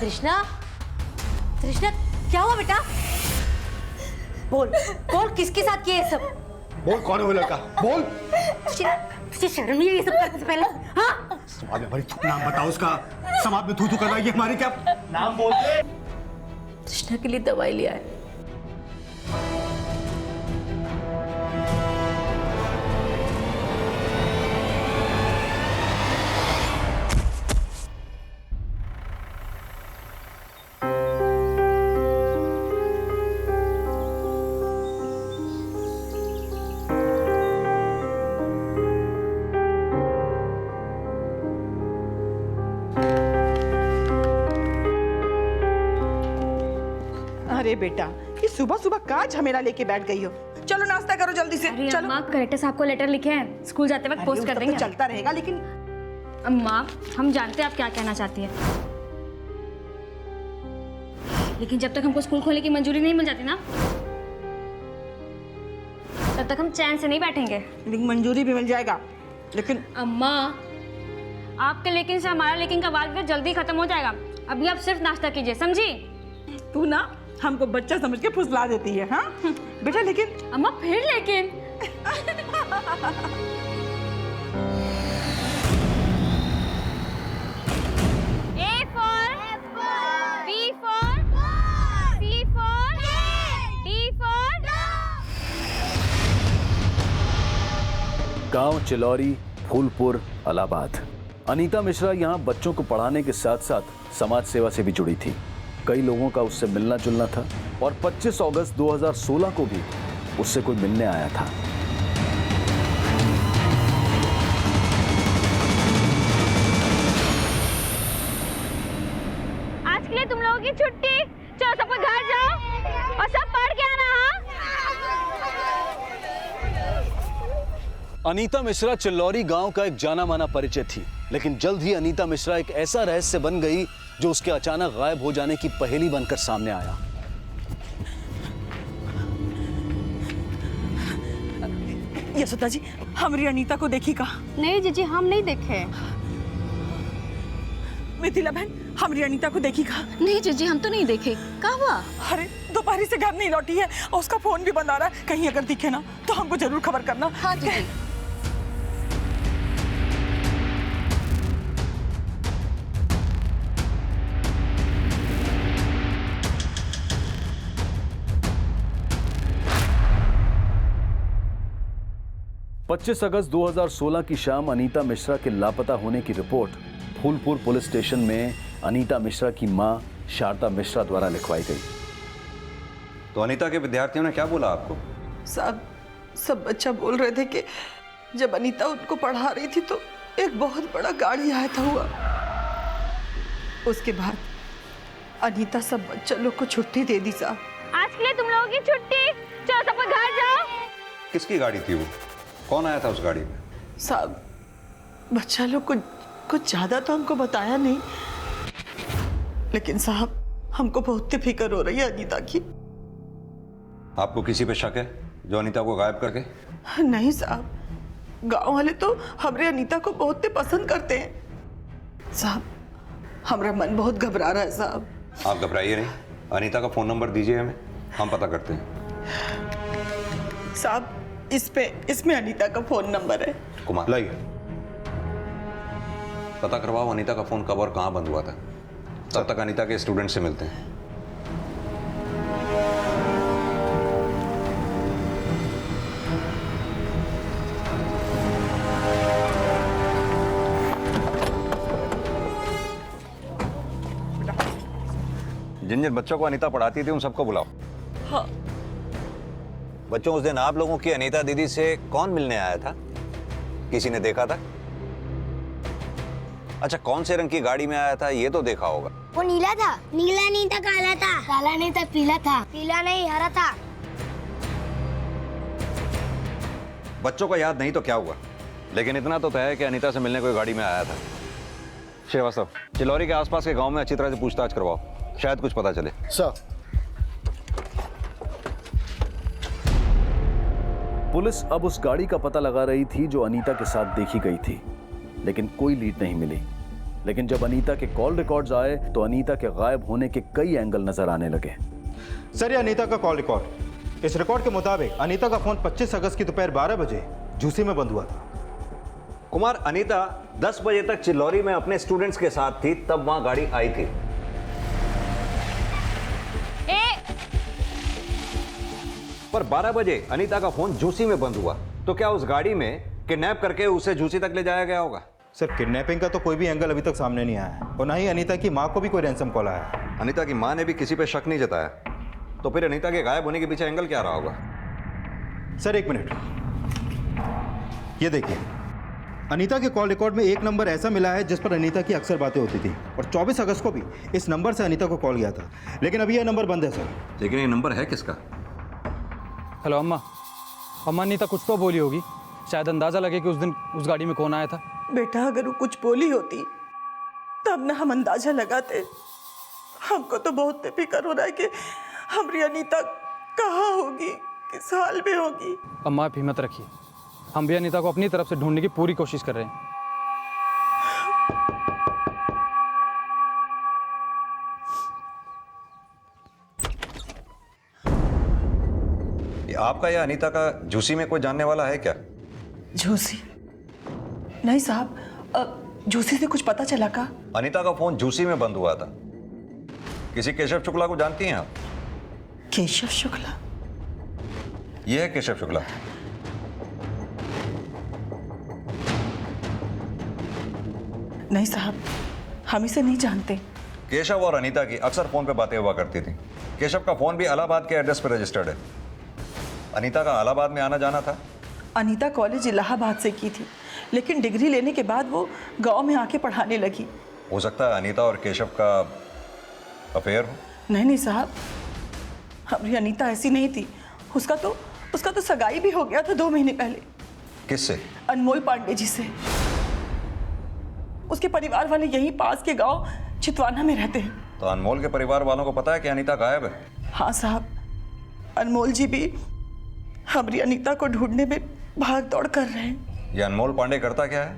तृष्णा, तृष्णा क्या हुआ बेटा? बोल बोल, किसके साथ किया ये सब? बोल कौन है वो लड़का, बोल। तुझे शर्म नहीं आई ये सब करने से पहले? हाँ, समाज में भाई नाम बताओ उसका। समाज में थू कर रहा है, ये हमारी क्या नाम बोलते? तृष्णा के लिए दवाई लिया है। अरे बेटा, ये सुबह सुबह कहाँ झमेला लेके बैठ गई हो? चलो नाश्ता करो जल्दी से। चलो। अम्मा, कलेक्टर साहब को लेटर लिखे हैं, स्कूल जाते वक्त पोस्ट कर देंगे। तो चलता रहेगा, लेकिन अम्मा, हम जानते हैं आप क्या कहना चाहती हैं, लेकिन जब तक हमको स्कूल खोलने की मंजूरी नहीं मिल जाती ना, तब तक हम चैन से नहीं बैठेंगे। लेकिन मंजूरी भी मिल जाएगा, लेकिन अम्मा, आपके लेकिन से हमारा लेकिन का वाद विवाद जल्दी खत्म हो जाएगा। अभी आप सिर्फ नाश्ता कीजिए, समझी? तू ना हमको बच्चा समझ के फुसला देती है। हाँ बेटा, लेकिन अम्मा फिर लेकिन A for B for C for D for गांव चिलौरी, फूलपुर, इलाहाबाद। अनीता मिश्रा यहाँ बच्चों को पढ़ाने के साथ साथ समाज सेवा से भी जुड़ी थी। कई लोगों का उससे मिलना जुलना था और 25 अगस्त 2016 को भी उससे कोई मिलने आया था। आज के लिए तुम लोगों की छुट्टी। चलो सब लोग घर जाओ और सब पढ़ के आना। अनीता मिश्रा चिल्लौरी गांव का एक जाना माना परिचय थी, लेकिन जल्द ही अनीता मिश्रा एक ऐसा रहस्य बन गई जो उसके अचानक गायब हो जाने की पहेली बनकर सामने आया। यशोदा जी, हमारी अनीता को देखी कहा? नहीं जीजी, हम नहीं देखे। मिथिला बहन, हमारी अनीता को देखी कहा? नहीं जीजी, हम तो नहीं देखे। कहाँ हुआ? अरे दोपहर से घर नहीं लौटी है और उसका फोन भी बंद आ रहा है। कहीं अगर दिखे ना तो हमको जरूर खबर करना। हाँ जीजी। 25 अगस्त 2016 की शाम अनीता मिश्रा के लापता होने की रिपोर्ट फूलपुर पुलिस स्टेशन में अनीता मिश्रा की मां शारदा मिश्रा द्वारा लिखवाई गई। तो अनीता के विद्यार्थियों ने क्या बोला आपको? साहब, सब बच्चा बोल रहे थे कि जब अनीता उनको पढ़ा रही थी तो एक बहुत बड़ा गाड़ी आया था हुआ। उसके बाद अनीता सब बच्चा लोग को छुट्टी दे दी साहब। आज के लिए तुम लोगों की छुट्टी। चलो सब लोग घर जाओ। किसकी गाड़ी थी वो? कौन आया था उस गाड़ी में? साहब, बच्चा लोग को कुछ ज्यादा तो हमको बताया नहीं, लेकिन साहब हमको बहुत फिक्र हो रही है अनीता की। आपको किसी पे शक है जो अनीता को गायब करके? नहीं साहब, गांव वाले तो हमरे अनीता को बहुत पसंद करते हैं। साहब, हमारा मन बहुत घबरा रहा है साहब। आप घबराइए नहीं, अनीता का फोन नंबर दीजिए हमें, हम पता करते हैं। साहब, इसमें अनीता का फोन नंबर है। कुमार, लाइए, पता करवाओ अनीता का फोन कब और कहां बंद हुआ था। तब तक अनीता के स्टूडेंट से मिलते हैं। जिन जिन बच्चों को अनीता पढ़ाती थी उन सबको बुलाओ। हाँ। बच्चों, उस दिन आप लोगों की अनीता दीदी से कौन मिलने आया था? किसी ने देखा था? अच्छा, कौन से रंग की गाड़ी में आया था ये तो देखा होगा। वो नीला था। नीला नहीं था, काला था। काला नहीं था, पीला था। पीला नहीं, हरा था। बच्चों को याद नहीं तो क्या हुआ, लेकिन इतना तो तय है कि अनीता से मिलने कोई गाड़ी में आया था। श्रीवास्तव, चिलौरी के आसपास के गांव में अच्छी तरह से पूछताछ करवाओ, शायद कुछ पता चले। सर। पुलिस अब उस गाड़ी का पता लगा रही थी जो अनीता के साथ देखी गई थी, लेकिन कोई लीड नहीं मिली। लेकिन जब अनीता के कॉल रिकॉर्ड्स आए तो अनीता के गायब होने के कई एंगल नजर आने लगे। सर, ये अनीता का कॉल रिकॉर्ड। इस रिकॉर्ड के मुताबिक अनीता का फोन 25 अगस्त की दोपहर 12 बजे झूसी में बंद हुआ था। कुमार, अनीता 10 बजे तक चिल्लौरी में अपने स्टूडेंट्स के साथ थी, तब वहां गाड़ी आई थी। पर 12 बजे अनीता का फोन झूसी में बंद हुआ, तो क्या उस गाड़ी में किडनैप करके उसे झूसी तक ले जाया गया होगा? सर, किडनैपिंग का तो कोई भी एंगल अभी तक सामने नहीं आया है और ना ही अनीता की मां को भी कोई रैंसम कॉल आया है। अनीता की मां ने भी किसी पे शक नहीं जताया, तो फिर अनीता के गायब होने के पीछे एंगल क्या रहा होगा? सर, एक मिनट, ये देखिए, अनीता के कॉल रिकॉर्ड में एक नंबर ऐसा मिला है जिस पर अनीता की अक्सर बातें होती थी और 24 अगस्त को भी इस नंबर से अनीता को कॉल किया था, लेकिन अभी यह नंबर बंद है सर। लेकिन ये नंबर है किसका? हेलो अम्मा। अम्मा अनीता कुछ तो बोली होगी, शायद अंदाजा लगे कि उस दिन उस गाड़ी में कौन आया था। बेटा, अगर वो कुछ बोली होती तब ना हम अंदाजा लगाते। हमको तो बहुत फिक्र हो रहा है कि हमारी अनीता कहाँ होगी, किस हाल में होगी। अम्मा आप हिम्मत रखिए, हम भी अनीता को अपनी तरफ से ढूंढने की पूरी कोशिश कर रहे हैं। आपका या अनीता का झूसी में कोई जानने वाला है क्या? झूसी? नहीं साहब, झूसी से कुछ पता चला का? अनीता का फोन झूसी में बंद हुआ था। किसी केशव शुक्ला को जानती हैं आप? केशव शुक्ला? यह है केशव शुक्ला। नहीं साहब, हम इसे नहीं जानते। केशव और अनीता की अक्सर फोन पे बातें हुआ करती थी। केशव का फोन भी इलाहाबाद के एड्रेस पर रजिस्टर्ड है। अनीता का इलाहाबाद में आना जाना था। अनीता कॉलेज इलाहाबाद से की थी, लेकिन डिग्री लेने के बाद वो गांव में आके पढ़ाने लगी। हो सकता है अनीता और केशव का अफेयर हो। नहीं साहब, हमारी अनीता ऐसी नहीं थी। उसका तो सगाई भी हो गया था 2 महीने पहले। किससे? अनमोल पांडे जी से। उसके परिवार वाले यहीं पास के गांव चितवाना में रहते हैं। तो अनमोल के परिवार वालों को पता है कि अनीता गायब है? हाँ साहब, अनमोल जी भी हमारी अनीता को ढूंढने में भाग दौड़ कर रहे हैं। ये अनमोल पांडे करता क्या है?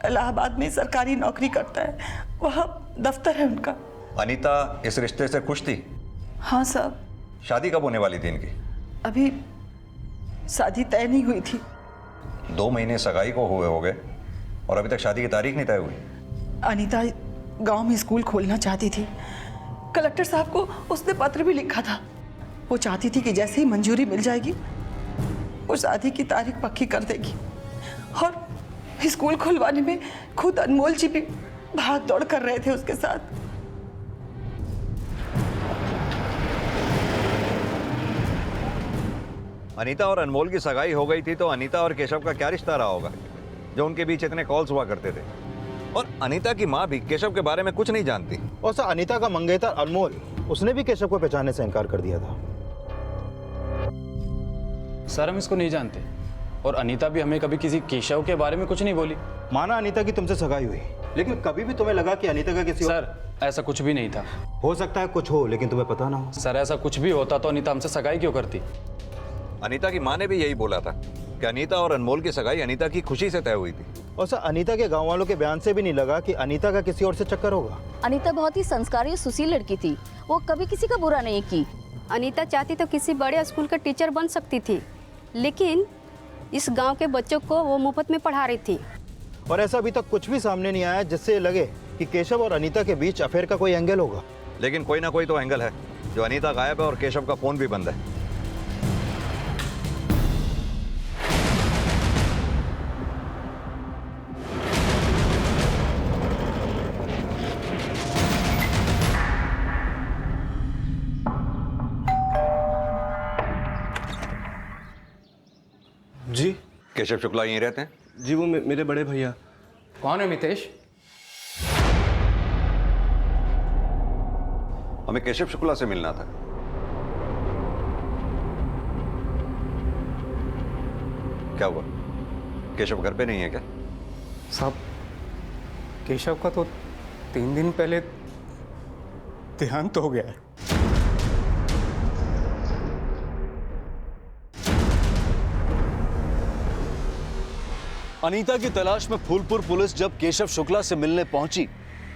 इलाहाबाद में सरकारी नौकरी करता है, वहाँ दफ्तर है उनका। अनीता इस रिश्ते से खुश थी? हाँ साहब। शादी कब होने वाली थी इनकी? अभी शादी तय नहीं हुई थी। 2 महीने सगाई को हुए हो गए और अभी तक शादी की तारीख नहीं तय हुई। अनीता गांव में स्कूल खोलना चाहती थी। कलेक्टर साहब को उसने पत्र भी लिखा था। वो चाहती थी कि जैसे ही मंजूरी मिल जाएगी वो शादी की तारीख पक्की कर देगी। और स्कूल खुलवाने में खुद अनमोल जी भी भाग दौड़ कर रहे थे उसके साथ। अनीता और अनमोल की सगाई हो गई थी तो अनीता और केशव का क्या रिश्ता रहा होगा जो उनके बीच इतने कॉल्स हुआ करते थे? और अनीता की माँ भी केशव के बारे में कुछ नहीं जानती। और सर, अनीता का मंगेतर अनमोल, उसने भी केशव को पहचानने से इनकार कर दिया था। सर हम इसको नहीं जानते और अनीता भी हमें कभी किसी केशव के बारे में कुछ नहीं बोली। माना अनीता की तुमसे सगाई हुई, लेकिन कभी भी तुम्हें लगा कि अनीता का किसी सर ऐसा कुछ भी नहीं था। हो सकता है कुछ हो, लेकिन तुम्हें पता ना हो। सर ऐसा कुछ भी होता तो अनीता हमसे सगाई क्यों करती? अनीता की माँ ने भी यही बोला था कि अनीता और अनमोल की सगाई अनीता की खुशी से तय हुई थी। और सर, अनीता के गांव वालों के बयान से भी नहीं लगा कि अनीता का किसी और से चक्कर होगा। अनीता बहुत ही संस्कारी और सुशील लड़की थी, वो कभी किसी का बुरा नहीं की। अनीता चाहती तो किसी बड़े स्कूल का टीचर बन सकती थी, लेकिन इस गांव के बच्चों को वो मुफ्त में पढ़ा रही थी। और ऐसा अभी तक कुछ भी सामने नहीं आया जिससे लगे कि केशव और अनीता के बीच अफेयर का कोई एंगल होगा। लेकिन कोई ना कोई तो एंगल है। जो अनीता गायब है और केशव का फोन भी बंद है। जी केशव शुक्ला यहीं रहते हैं? जी, वो मेरे बड़े भैया। कौन है मितेश? हमें केशव शुक्ला से मिलना था। क्या हुआ? केशव घर पे नहीं है क्या? साहब, केशव का तो 3 दिन पहले देहांत हो गया है। अनीता की तलाश में फूलपुर पुलिस जब केशव शुक्ला से मिलने पहुंची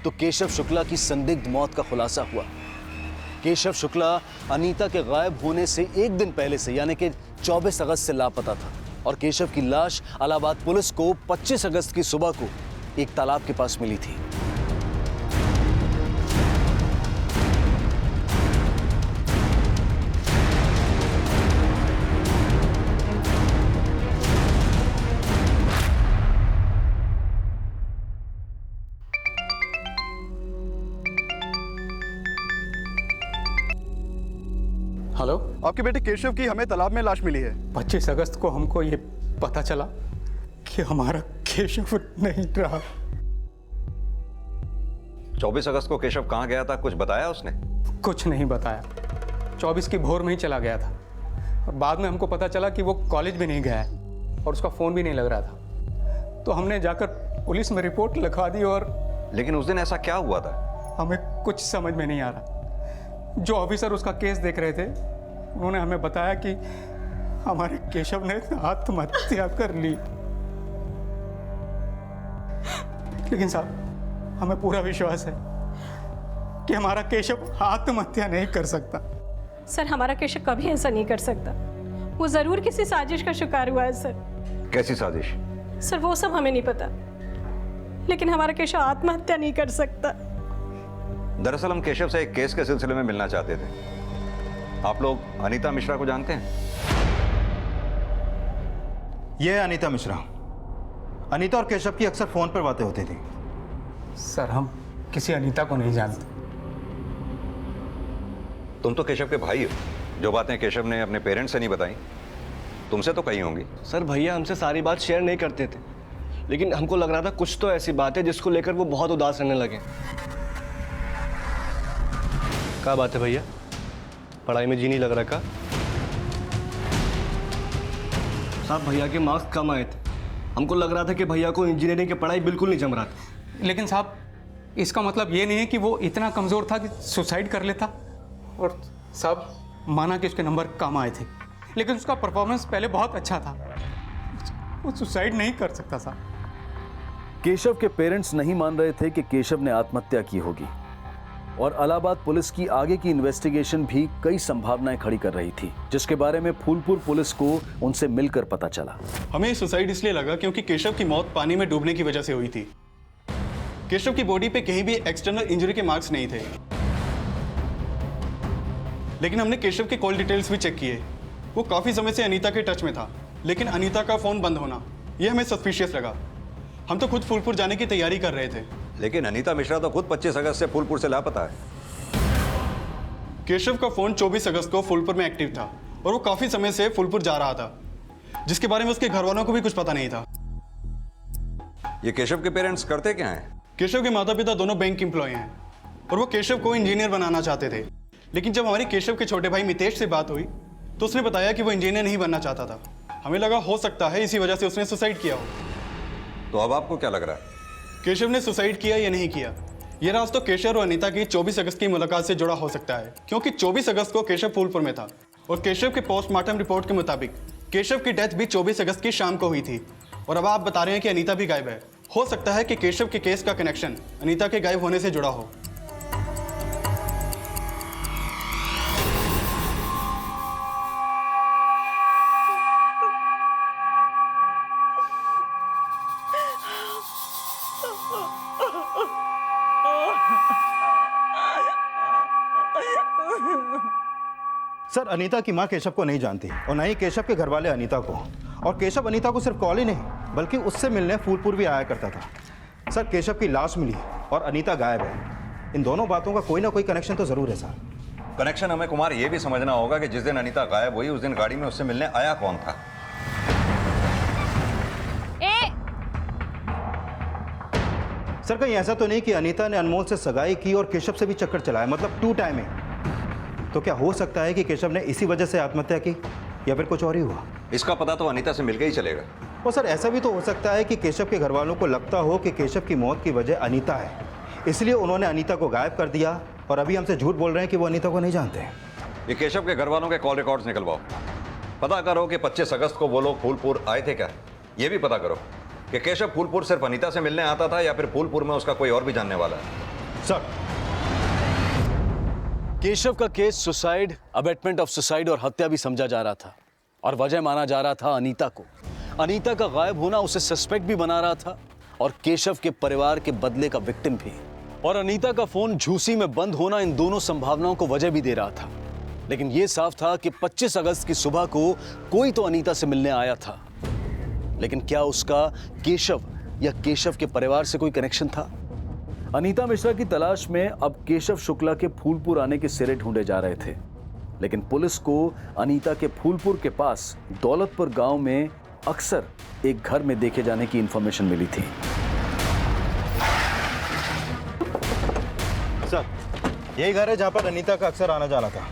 तो केशव शुक्ला की संदिग्ध मौत का खुलासा हुआ। केशव शुक्ला अनीता के गायब होने से एक दिन पहले से यानी कि 24 अगस्त से लापता था और केशव की लाश इलाहाबाद पुलिस को 25 अगस्त की सुबह को एक तालाब के पास मिली थी। हेलो, आपके बेटे केशव की हमें तालाब में लाश मिली है। 25 अगस्त को हमको ये पता चला कि हमारा केशव नहीं रहा। 24 अगस्त को केशव कहाँ गया था, कुछ बताया उसने? कुछ नहीं बताया। 24 की भोर में ही चला गया था और बाद में हमको पता चला कि वो कॉलेज भी नहीं गया है और उसका फ़ोन भी नहीं लग रहा था। तो हमने जाकर पुलिस में रिपोर्ट लिखवा दी। और लेकिन उस दिन ऐसा क्या हुआ था? हमें कुछ समझ में नहीं आ रहा। जो ऑफिसर उसका केस देख रहे थे उन्होंने हमें बताया कि हमारे केशव ने आत्महत्या कर ली। लेकिन साहब, हमें पूरा विश्वास है कि हमारा केशव आत्महत्या नहीं कर सकता। सर, हमारा केशव कभी ऐसा नहीं कर सकता। वो जरूर किसी साजिश का शिकार हुआ है सर। कैसी साजिश? सर, वो सब हमें नहीं पता, लेकिन हमारा केशव आत्महत्या नहीं कर सकता। दरअसल हम केशव से एक केस के सिलसिले में मिलना चाहते थे। आप लोग अनीता मिश्रा को जानते हैं? ये है अनीता मिश्रा। अनीता और केशव की अक्सर फोन पर बातें होती थी। सर, हम किसी अनीता को नहीं जानते। तुम तो केशव के भाई हो। जो बातें केशव ने अपने पेरेंट्स से नहीं बताई, तुमसे तो कही होंगी। सर, भैया हमसे सारी बात शेयर नहीं करते थे, लेकिन हमको लग रहा था कुछ तो ऐसी बात है जिसको लेकर वो बहुत उदास रहने लगे। क्या बात है भैया? पढ़ाई में जी नहीं लग रहा का? साहब, भैया के मार्क्स कम आए थे। हमको लग रहा था कि भैया को इंजीनियरिंग की पढ़ाई बिल्कुल नहीं जम रहा था। लेकिन साहब, इसका मतलब ये नहीं है कि वो इतना कमज़ोर था कि सुसाइड कर लेता। और साहब, माना कि उसके नंबर कम आए थे, लेकिन उसका परफॉर्मेंस पहले बहुत अच्छा था। वो सुसाइड नहीं कर सकता साहब। केशव के पेरेंट्स नहीं मान रहे थे कि केशव ने आत्महत्या की होगी और इलाहाबाद पुलिस की आगे की इन्वेस्टिगेशन भी कई संभावनाएं खड़ी कर रही थी, जिसके बारे में फूलपुर पुलिस को उनसे मिलकर पता चला। हमें सुसाइड इसलिए लगा क्योंकि केशव की मौत पानी में डूबने की वजह से हुई थी। केशव की बॉडी पे कहीं भी एक्सटर्नल इंजरी के मार्क्स नहीं थे, लेकिन हमने केशव के कॉल डिटेल्स भी चेक किए। वो काफी समय से अनीता के टच में था, लेकिन अनीता का फोन बंद होना यह हमें सस्पिशियस लगा। हम तो खुद फूलपुर जाने की तैयारी कर रहे थे। लेकिन अनीता मिश्रा तो खुद 25 अगस्त से फूलपुर से लापता है। केशव का फोन 24 अगस्त को फूलपुर में एक्टिव था और वो काफी समय से फूलपुर जा रहा था, जिसके बारे में उसके घर वालों को भी कुछ पता नहीं था। ये केशव के पेरेंट्स करते क्या हैं? केशव के माता पिता दोनों बैंक एम्प्लॉय हैं और वो केशव को इंजीनियर बनाना चाहते थे। लेकिन जब हमारी केशव के छोटे भाई मितेश से बात हुई तो उसने बताया कि वो इंजीनियर नहीं बनना चाहता था। हमें लगा हो सकता है इसी वजह से उसने सुसाइड किया हो। तो अब आपको क्या लग रहा है, केशव ने सुसाइड किया या नहीं किया? ये राज तो केशव और अनीता की 24 अगस्त की मुलाकात से जुड़ा हो सकता है, क्योंकि 24 अगस्त को केशव फूलपुर में था और केशव के पोस्टमार्टम रिपोर्ट के मुताबिक केशव की डेथ भी 24 अगस्त की शाम को हुई थी। और अब आप बता रहे हैं कि अनीता भी गायब है। हो सकता है कि केशव के केस का कनेक्शन अनीता के गायब होने से जुड़ा हो। सर, अनीता की मां केशव को नहीं जानती और न ही केशव के घर वाले अनीता को। और केशव अनीता को सिर्फ कॉल ही नहीं बल्कि उससे मिलने फूलपुर भी आया करता था। सर, केशव की लाश मिली और अनीता गायब है। इन दोनों बातों का कोई ना कोई कनेक्शन तो जरूर है सर। कनेक्शन हमें कुमार ये भी समझना होगा कि जिस दिन अनीता गायब हुई उस दिन गाड़ी में उससे मिलने आया कौन था। सर, कहीं ऐसा तो नहीं कि अनीता ने अनमोल से सगाई की और केशव से भी चक्कर चलाया, मतलब 2 टाइमिंग? तो क्या हो सकता है कि केशव ने इसी वजह से आत्महत्या की या फिर कुछ और ही हुआ? इसका पता तो अनीता से मिलकर ही चलेगा। और सर, ऐसा भी तो हो सकता है कि केशव के घर वालों को लगता हो कि केशव की मौत की वजह अनीता है, इसलिए उन्होंने अनीता को गायब कर दिया और अभी हमसे झूठ बोल रहे हैं कि वो अनीता को नहीं जानते। ये केशव के घर वालों के कॉल रिकॉर्ड्स निकलवाओ। पता करो कि 25 अगस्त को वो लोग फूलपुर आए थे क्या। ये भी पता करो कि केशव फूलपुर सिर्फ अनीता से मिलने आता था या फिर फूलपुर में उसका कोई और भी जानने वाला है। सर, केशव का case suicide, abetment of suicide और हत्या भी समझा जा रहा था और वजह माना जा रहा था अनीता को। अनीता का गायब होना उसे सस्पेक्ट भी बना रहा था और केशव के परिवार के बदले का विक्टिम भी। और अनीता का फोन झूसी में बंद होना इन दोनों संभावनाओं को वजह भी दे रहा था। लेकिन यह साफ था कि 25 अगस्त की सुबह को कोई तो अनीता से मिलने आया था, लेकिन क्या उसका केशव या केशव के परिवार से कोई कनेक्शन था? अनीता मिश्रा की तलाश में अब केशव शुक्ला के फूलपुर आने के सिरे ढूंढे जा रहे थे, लेकिन पुलिस को अनीता के फूलपुर के पास दौलतपुर गांव में अक्सर एक घर में देखे जाने की इंफॉर्मेशन मिली थी। सर, यही घर है जहां पर अनीता का अक्सर आना जाना था।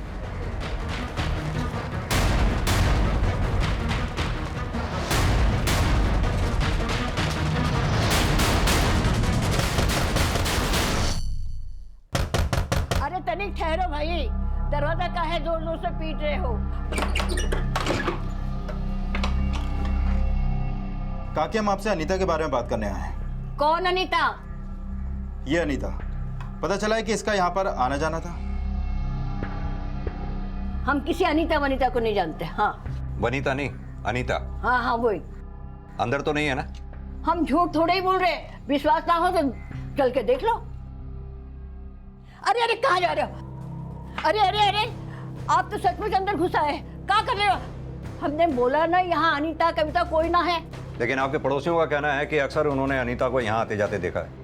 अरे तनिक ठहरो भाई, दरवाजा काहे जोर जोर से पीट रहे हो? काकी, हम आपसे अनीता के बारे में बात करने आए हैं। कौन अनीता? ये अनीता, पता चला है कि इसका यहाँ पर आना जाना था। हम किसी अनीता वनीता को नहीं जानते। हाँ, वनीता नहीं, अनीता। हाँ हाँ वही। अंदर तो नहीं है ना? हम झूठ थोड़े ही बोल रहे, विश्वास ना हो तो चल के देख लो। अरे अरे कहाँ जा रहे हो? अरे अरे अरे, आप तो सचमुच अंदर घुसा है, क्या कर रहे हो? हमने बोला ना यहाँ अनीता कविता कोई ना है। लेकिन आपके पड़ोसियों का कहना है कि अक्सर उन्होंने अनीता को यहाँ आते जाते देखा है।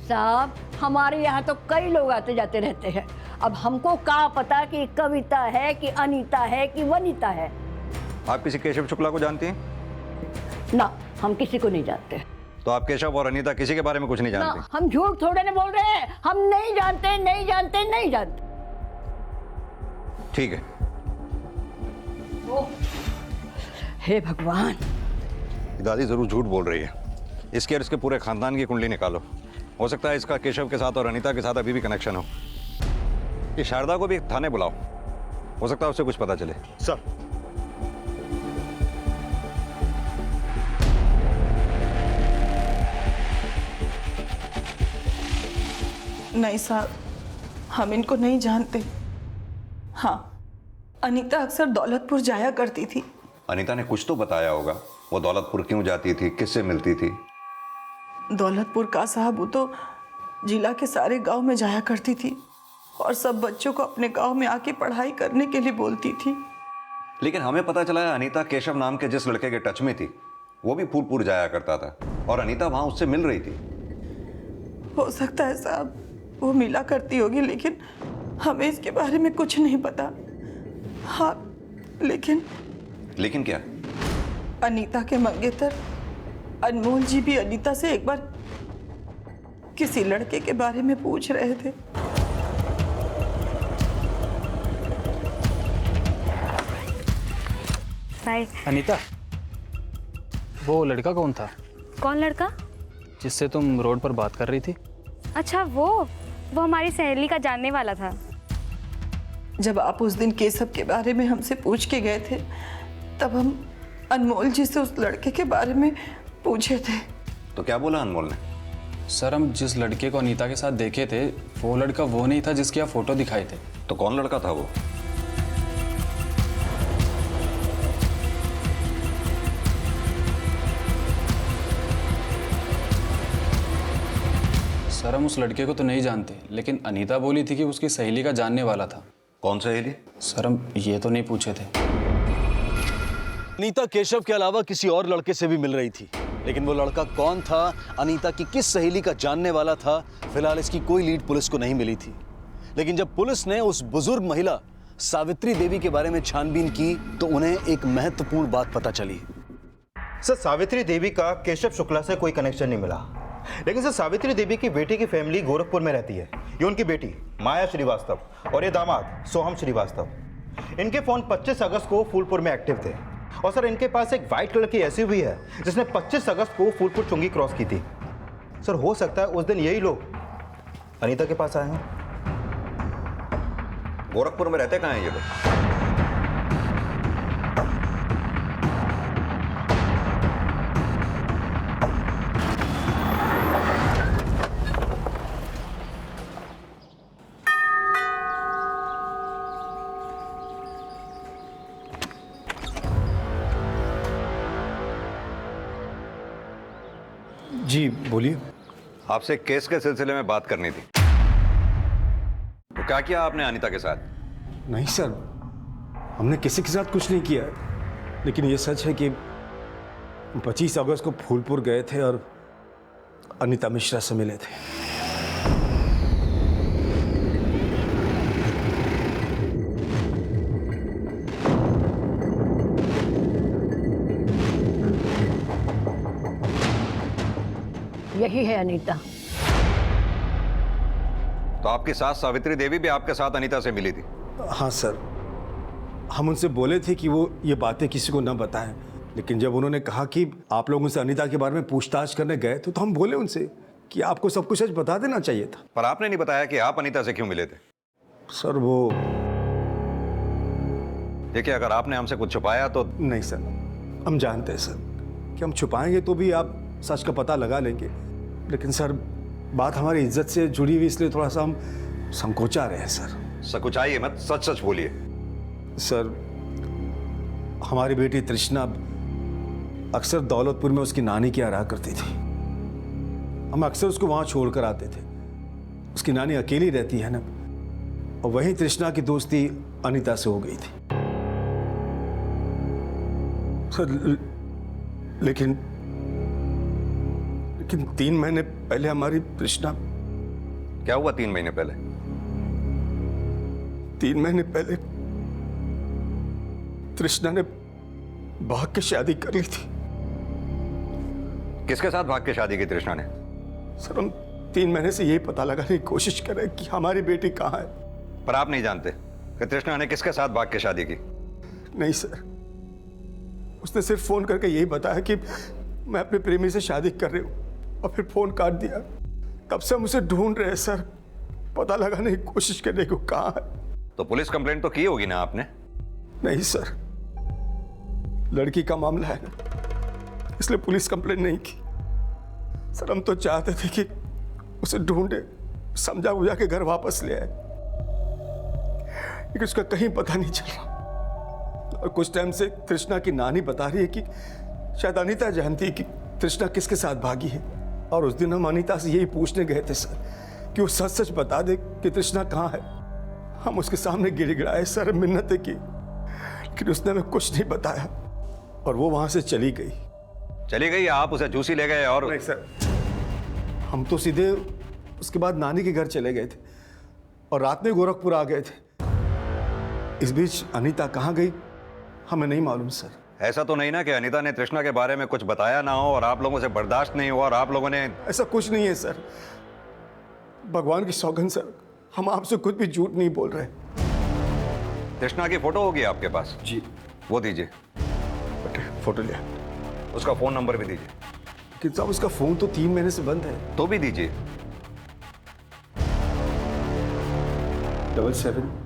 साहब, हमारे यहाँ तो कई लोग आते जाते रहते हैं। अब हमको क्या पता कि कविता है कि अनीता है कि वनीता है। आप किसी केशव शुक्ला को जानती हैं? ना, हम किसी को नहीं जानते। तो आप केशव और अनीता किसी के बारे में कुछ नहीं ना, जानती? हम झूठ थोड़े नहीं बोल रहे हैं। हम नहीं जानते, नहीं जानते, नहीं जानते। ठीक है। हे भगवान, दादी जरूर झूठ बोल रही है। इसके और इसके पूरे खानदान की कुंडली निकालो। हो सकता है इसका केशव के साथ और अनीता के साथ अभी भी कनेक्शन हो। ये शारदा को भी थाने बुलाओ, हो सकता है उससे कुछ पता चले। सर, नहीं साहब, हम इनको नहीं जानते। हाँ, अनीता अक्सर दौलतपुर जाया करती थी। अनीता ने कुछ तो बताया होगा, वो दौलतपुर क्यों जाती थी, किससे मिलती थी? दौलतपुर का साहब, वो तो जिला के सारे गांव में जाया करती थी और सब बच्चों को अपने गांव में आके पढ़ाई करने के लिए बोलती थी। लेकिन हमें पता चला है अनीता केशव नाम के जिस लड़के के टच में थी, वो भी फूलपुर जाया करता था और अनीता वहां उससे मिल रही थी। हो सकता है साहब वो मिला करती होगी, लेकिन हमें इसके बारे में कुछ नहीं पता। हाँ, लेकिन क्या? अनीता के मंगेतर अनमोल जी भी अनीता से एक बार किसी लड़के के बारे में पूछ रहे थे। अनीता, वो लड़का कौन था? कौन लड़का? जिससे तुम रोड पर बात कर रही थी? अच्छा, वो हमारी सहेली का जानने वाला था। जब आप उस दिन केशव के बारे में हमसे पूछ के गए थे, तब हम अनमोल जी से उस लड़के के बारे में पूछे थे। तो क्या बोला अनमोल ने? सर, हम जिस लड़के को अनीता के साथ देखे थे, वो लड़का वो नहीं था जिसकी आप फोटो दिखाए थे। तो कौन लड़का था वो? सर, हम उस लड़के को तो नहीं जानते, लेकिन अनीता बोली थी कि उसकी सहेली का जानने वाला था। कौन सहेली? सर, हम ये तो नहीं पूछे थे। अनीता केशव के अलावा किसी और लड़के से भी मिल रही थी, लेकिन वो लड़का कौन था, अनीता की किस सहेली का जानने वाला था, फिलहाल इसकी कोई लीड पुलिस को नहीं मिली थी। लेकिन जब पुलिस ने उस बुजुर्ग महिला सावित्री देवी के बारे में छानबीन की, तो उन्हें एक महत्वपूर्ण बात पता चली। सर, सावित्री देवी का केशव शुक्ला से कोई कनेक्शन नहीं मिला, लेकिन सर सावित्री देवी की बेटी की फैमिली गोरखपुर में रहती है। ये उनकी बेटी माया श्रीवास्तव और ये दामाद सोहम श्रीवास्तव। इनके फोन 25 अगस्त को फूलपुर में एक्टिव थे और सर इनके पास एक व्हाइट कलर की एसयूवी है जिसने 25 अगस्त को फूलपुर चुंगी क्रॉस की थी। सर, हो सकता है उस दिन यही लोग अनीता के पास आए हैं। गोरखपुर में रहते कहाँ हैं ये लोग? जी बोलिए। आपसे केस के सिलसिले में बात करनी थी। तो क्या किया आपने अनीता के साथ? नहीं सर, हमने किसी के साथ कुछ नहीं किया, लेकिन ये सच है कि 25 अगस्त को फूलपुर गए थे और अनीता मिश्रा से मिले थे। यही है अनीता। तो आपकी सास सावित्री देवी भी आपके साथ अनीता से मिली थी? हाँ सर, हम उनसे बोले थे कि वो ये बातें किसी को न बताएं, लेकिन जब उन्होंने कहा कि आप लोग उनसे अनीता के बारे में पूछताछ करने गए तो हम बोले उनसे कि आपको सब कुछ आज बता देना चाहिए था। पर आपने नहीं बताया कि आप अनीता से क्यों मिले थे? सर वो देखिए, अगर आपने हमसे कुछ छुपाया तो। नहीं सर, हम जानते हैं सर कि हम छुपाएंगे तो भी आप सच का पता लगा लेंगे, लेकिन सर बात हमारी इज्जत से जुड़ी हुई, इसलिए थोड़ा सा हम संकोचा रहे हैं सर। संकोचाइए मत, सच सच बोलिए। सर हमारी बेटी तृष्णा अक्सर दौलतपुर में उसकी नानी की रहा करती थी। हम अक्सर उसको वहां छोड़कर आते थे। उसकी नानी अकेली रहती है ना, और वहीं तृष्णा की दोस्ती अनीता से हो गई थी। सर लेकिन 3 महीने पहले हमारी तृष्णा। क्या हुआ 3 महीने पहले? 3 महीने पहले तृष्णा ने भाग के शादी कर ली थी। किसके साथ भाग के शादी की तृष्णा ने? सर हम 3 महीने से यही पता लगाने की कोशिश कर रहे हैं कि हमारी बेटी कहाँ है। पर आप नहीं जानते कि तृष्णा ने किसके साथ भाग के शादी की? नहीं सर, उसने सिर्फ फोन करके यही बताया कि मैं अपने प्रेमी से शादी कर रही हूँ, और फिर फोन काट दिया। तब से हम उसे ढूंढ रहे हैं सर, पता लगाने की कोशिश करने को कहाँ है। तो पुलिस कंप्लेंट तो की होगी ना आपने? नहीं सर, लड़की का मामला है ना, इसलिए पुलिस कंप्लेंट नहीं की। सर हम तो चाहते थे कि उसे ढूंढे, समझा बुझा के घर वापस ले आए, लेकिन उसका कहीं पता नहीं चल रहा। और कुछ टाइम से तृष्णा की नानी बता रही है कि शायद अनीता जानती है कि तृष्णा किसके साथ भागी है, और उस दिन हम अनीता से यही पूछने गए थे सर कि वो सच सच बता दे कि तृष्णा कहाँ है। हम उसके सामने गिड़गिड़ाए सर, मिन्नतें की, लेकिन उसने हमें कुछ नहीं बताया, और वो वहां से चली गई। चली गई? आप उसे जूसी ले गए? और नहीं सर, हम तो सीधे उसके बाद नानी के घर चले गए थे, और रात में गोरखपुर आ गए थे। इस बीच अनीता कहाँ गई हमें नहीं मालूम सर। ऐसा तो नहीं ना कि अनीता ने तृष्णा के बारे में कुछ बताया ना हो और आप लोगों से बर्दाश्त नहीं हुआ और आप लोगों ने? ऐसा कुछ नहीं है सर, भगवान की सौगंध सर, हम आपसे कुछ भी झूठ नहीं बोल रहे। तृष्णा की फोटो होगी आपके पास? जी। वो दीजिए। फोटो लिया। उसका फोन नंबर भी दीजिए। कि साहब उसका फोन तो 3 महीने से बंद है। तो भी दीजिए। 77।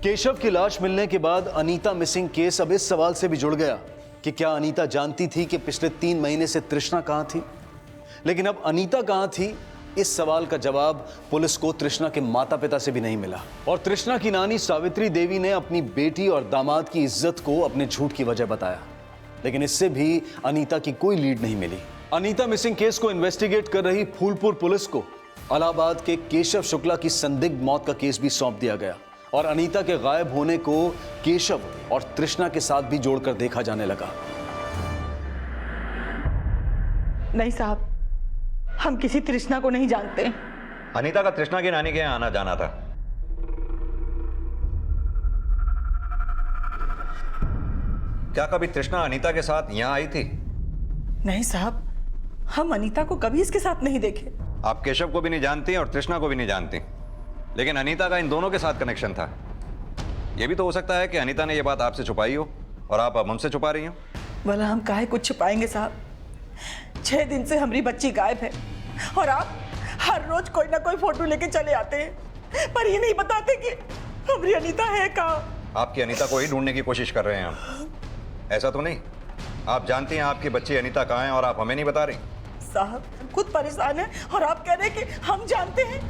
केशव की लाश मिलने के बाद अनीता मिसिंग केस अब इस सवाल से भी जुड़ गया कि क्या अनीता जानती थी कि पिछले 3 महीने से तृष्णा कहां थी। लेकिन अब अनीता कहां थी, इस सवाल का जवाब पुलिस को तृष्णा के माता पिता से भी नहीं मिला, और तृष्णा की नानी सावित्री देवी ने अपनी बेटी और दामाद की इज्जत को अपने झूठ की वजह बताया, लेकिन इससे भी अनीता की कोई लीड नहीं मिली। अनीता मिसिंग केस को इन्वेस्टिगेट कर रही फूलपुर पुलिस को इलाहाबाद के केशव शुक्ला की संदिग्ध मौत का केस भी सौंप दिया गया, और अनीता के गायब होने को केशव और तृष्णा के साथ भी जोड़कर देखा जाने लगा। नहीं साहब, हम किसी तृष्णा को नहीं जानते। अनीता का तृष्णा की नानी के यहाँ आना जाना था। क्या कभी तृष्णा अनीता के साथ यहाँ आई थी? नहीं साहब, हम अनीता को कभी इसके साथ नहीं देखे। आप केशव को भी नहीं जानती और तृष्णा को भी नहीं जानती, लेकिन अनीता का इन दोनों के साथ कनेक्शन था। यह भी तो हो सकता है कि अनीता ने यह बात आपसे छुपाई हो और आप अब हमसे छुपा रही हो। भला हम काहे कुछ छुपाएंगे साहब? 6 दिन से हमारी बच्ची गायब है, और आप हर रोज कोई ना कोई फोटो लेके चले आते हैं, पर ये नहीं बताते कि हमारी अनीता है कहाँ। आपकी अनीता को ही ढूंढने की कोशिश कर रहे हैं हम। ऐसा तो नहीं? आप जानती हैं आपकी बच्ची अनीता कहाँ है और आप हमें नहीं बता रही? साहब खुद परेशान है और आप कह रहे हैं कि हम जानते हैं।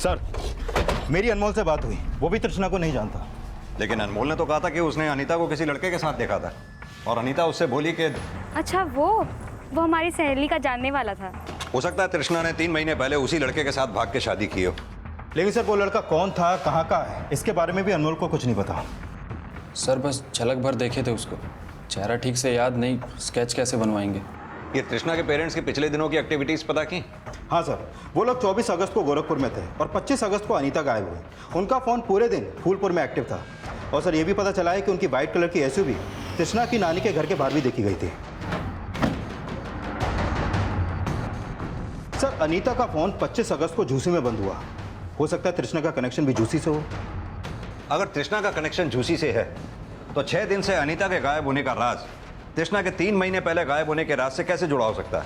सर, मेरी अनमोल से बात हुई, वो भी तृष्णा को नहीं जानता। लेकिन अनमोल ने तो कहा था कि उसने अनीता को किसी लड़के के साथ देखा था और अनीता उससे बोली कि अच्छा वो हमारी सहेली का जानने वाला था। हो सकता है तृष्णा ने 3 महीने पहले उसी लड़के के साथ भाग के शादी की हो। लेकिन सर वो लड़का कौन था, कहाँ का है, इसके बारे में भी अनमोल को कुछ नहीं पता। सर बस झलक भर देखे थे उसको, चेहरा ठीक से याद नहीं, स्केच कैसे बनवाएंगे। ये तृष्णा के पेरेंट्स की पिछले दिनों की एक्टिविटीज पता की? हाँ सर, वो लोग 24 अगस्त को गोरखपुर में थे और 25 अगस्त को अनीता गायब हुई। उनका फ़ोन पूरे दिन फूलपुर में एक्टिव था। और सर ये भी पता चला है कि उनकी वाइट कलर की एसयूवी तृष्णा की नानी के घर के बाहर भी देखी गई थी। सर अनीता का फ़ोन 25 अगस्त को झूसी में बंद हुआ। हो सकता है तृष्णा का कनेक्शन भी झूसी से हो। अगर तृष्णा का कनेक्शन झूसी से है तो 6 दिन से अनीता के गायब होने का राज तृष्णा के 3 महीने पहले गायब होने के राज से कैसे जुड़ा हो सकता है?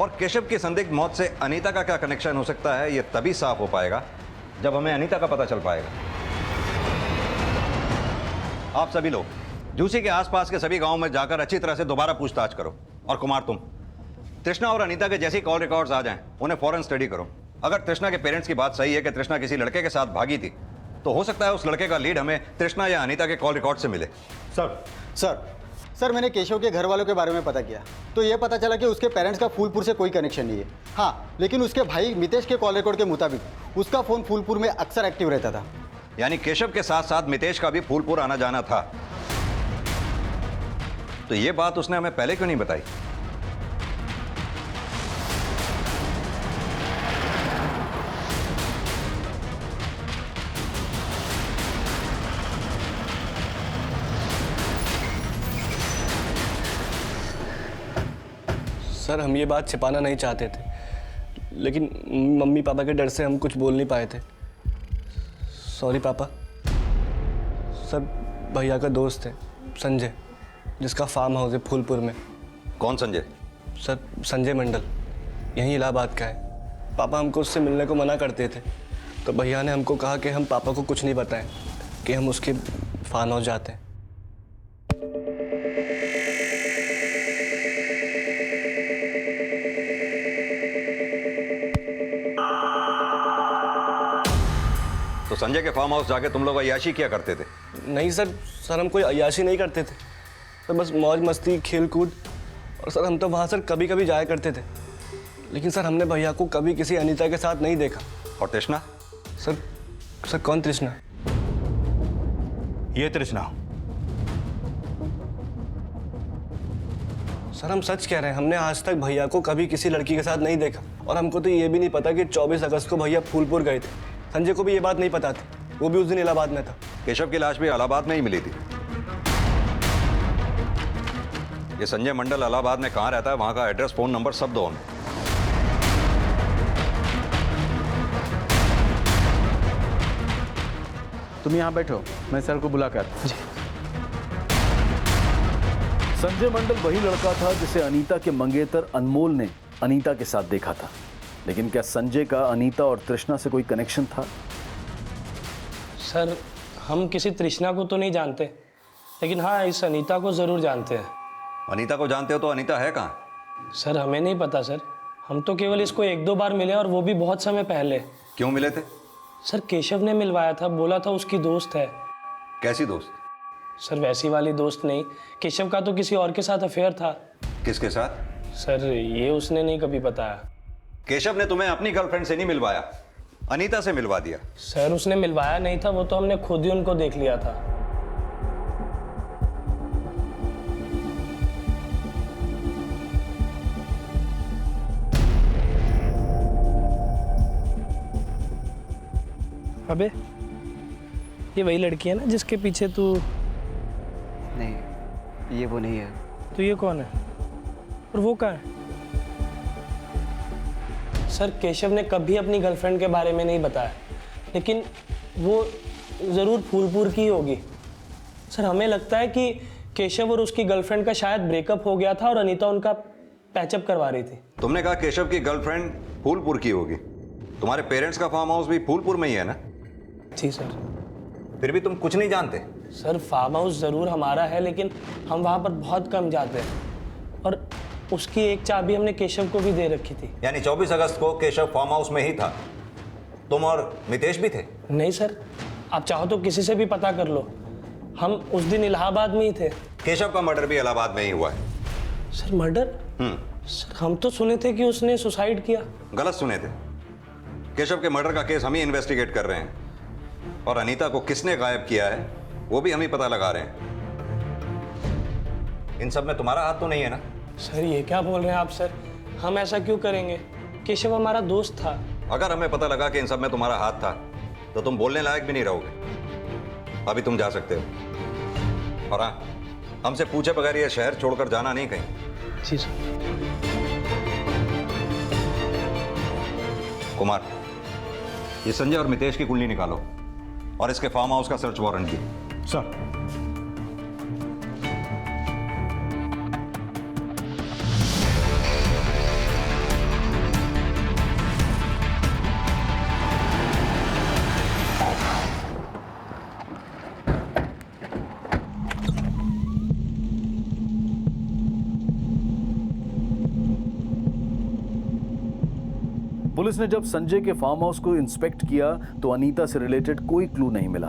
और केशव की संदिग्ध मौत से अनीता का क्या कनेक्शन हो सकता है, यह तभी साफ हो पाएगा जब हमें अनीता का पता चल पाएगा। आप सभी लोग झूसी के आसपास के सभी गांवों में जाकर अच्छी तरह से दोबारा पूछताछ करो। और कुमार तुम तृष्णा और अनीता के जैसी कॉल रिकॉर्ड्स आ जाएं, उन्हें फौरन स्टडी करो। अगर तृष्णा के पेरेंट्स की बात सही है कि तृष्णा किसी लड़के के साथ भागी थी, तो हो सकता है उस लड़के का लीड हमें तृष्णा या अनीता के कॉल रिकॉर्ड से मिले। सर मैंने केशव के घर वालों के बारे में पता किया तो ये पता चला कि उसके पेरेंट्स का फूलपुर से कोई कनेक्शन नहीं है। हाँ, लेकिन उसके भाई मितेश के कॉल रिकॉर्ड के मुताबिक उसका फ़ोन फूलपुर में अक्सर एक्टिव रहता था। यानी केशव के साथ साथ मितेश का भी फूलपुर आना जाना था। तो ये बात उसने हमें पहले क्यों नहीं बताई? सर हम ये बात छिपाना नहीं चाहते थे, लेकिन मम्मी पापा के डर से हम कुछ बोल नहीं पाए थे। सॉरी पापा। सर भैया का दोस्त है संजय, जिसका फार्म हाउस है फूलपुर में। कौन संजय? सर संजय मंडल, यहीं इलाहाबाद का है। पापा हमको उससे मिलने को मना करते थे, तो भैया ने हमको कहा कि हम पापा को कुछ नहीं बताएं कि हम उसके फार्म हाउस जाते हैं। तो संजय के फार्म हाउस जाके तुम लोग अय्याशी क्या करते थे? नहीं सर हम कोई अय्याशी नहीं करते थे। सर बस मौज मस्ती खेल कूद। और सर हम तो वहाँ सर कभी कभी जाया करते थे, लेकिन सर हमने भैया को कभी किसी अनीता के साथ नहीं देखा। और तृष्णा? सर कौन तृष्णा? ये तृष्णा। सर हम सच कह रहे हैं, हमने आज तक भैया को कभी किसी लड़की के साथ नहीं देखा। और हमको तो ये भी नहीं पता कि 24 अगस्त को भैया फूलपुर गए थे। संजय को भी ये बात नहीं पता थी, वो भी उस दिन इलाहाबाद में था। केशव की लाश भी इलाहाबाद में ही मिली थी। ये संजय मंडल इलाहाबाद में कहाँ रहता है, वहां का एड्रेस, फोन नंबर सब दो हमें। तुम यहाँ बैठो, मैं सर को बुला कर। संजय मंडल वही लड़का था जिसे अनीता के मंगेतर अनमोल ने अनीता के साथ देखा था। लेकिन क्या संजय का अनीता और तृष्णा से कोई कनेक्शन था? सर हम किसी तृष्णा को तो नहीं जानते, लेकिन हाँ इस अनीता को ज़रूर जानते हैं। अनीता को जानते हो तो अनीता है कहाँ? सर हमें नहीं पता सर, हम तो केवल इसको 1-2 बार मिले और वो भी बहुत समय पहले। क्यों मिले थे? सर केशव ने मिलवाया था, बोला था उसकी दोस्त है। कैसी दोस्त? सर वैसी वाली दोस्त नहीं, केशव का तो किसी और के साथ अफेयर था। किसके साथ? सर ये उसने नहीं कभी बताया। केशव ने तुम्हें अपनी गर्लफ्रेंड से नहीं मिलवाया, अनीता से मिलवा दिया। सर उसने मिलवाया नहीं था, वो तो हमने खुद ही उनको देख लिया था। अबे ये वही लड़की है ना जिसके पीछे तू? नहीं ये वो नहीं है। तो ये कौन है और वो कहाँ है? सर केशव ने कभी अपनी गर्लफ्रेंड के बारे में नहीं बताया, लेकिन वो ज़रूर फूलपुर की होगी। सर हमें लगता है कि केशव और उसकी गर्लफ्रेंड का शायद ब्रेकअप हो गया था और अनीता उनका पैचअप करवा रही थी। तुमने कहा केशव की गर्लफ्रेंड फूलपुर की होगी, तुम्हारे पेरेंट्स का फार्म हाउस भी फूलपुर में ही है ना? जी सर। फिर भी तुम कुछ नहीं जानते? सर फार्म हाउस ज़रूर हमारा है, लेकिन हम वहाँ पर बहुत कम जाते हैं और उसकी एक चाबी हमने केशव को भी दे रखी थी। यानी 24 अगस्त को केशव फार्म हाउस में ही था। तुम और मितेश भी थे? नहीं सर, आप चाहो तो किसी से भी पता कर लो, हम उस दिन इलाहाबाद में ही थे। केशव का मर्डर भी इलाहाबाद में ही हुआ है। Sir murder? सर हम तो सुने थे कि उसने सुसाइड किया। गलत सुने थे। केशव के मर्डर का केस हम ही इन्वेस्टिगेट कर रहे हैं, और अनीता को किसने गायब किया है वो भी हम ही पता लगा रहे हैं। इन सब में तुम्हारा हाथ तो नहीं है ना? सर ये क्या बोल रहे हैं आप सर, हम ऐसा क्यों करेंगे? केशव हमारा दोस्त था। अगर हमें पता लगा कि इन सब में तुम्हारा हाथ था तो तुम बोलने लायक भी नहीं रहोगे। अभी तुम जा सकते हो, और हाँ, हमसे पूछे बगैर ये शहर छोड़कर जाना नहीं कहीं। जी सर। कुमार, ये संजय और मितेश की कुंडली निकालो और इसके फार्म हाउस का सर्च वारंट की। सर। पुलिस ने जब संजय के फार्म हाउस को इंस्पेक्ट किया तो अनीता से रिलेटेड कोई क्लू नहीं मिला,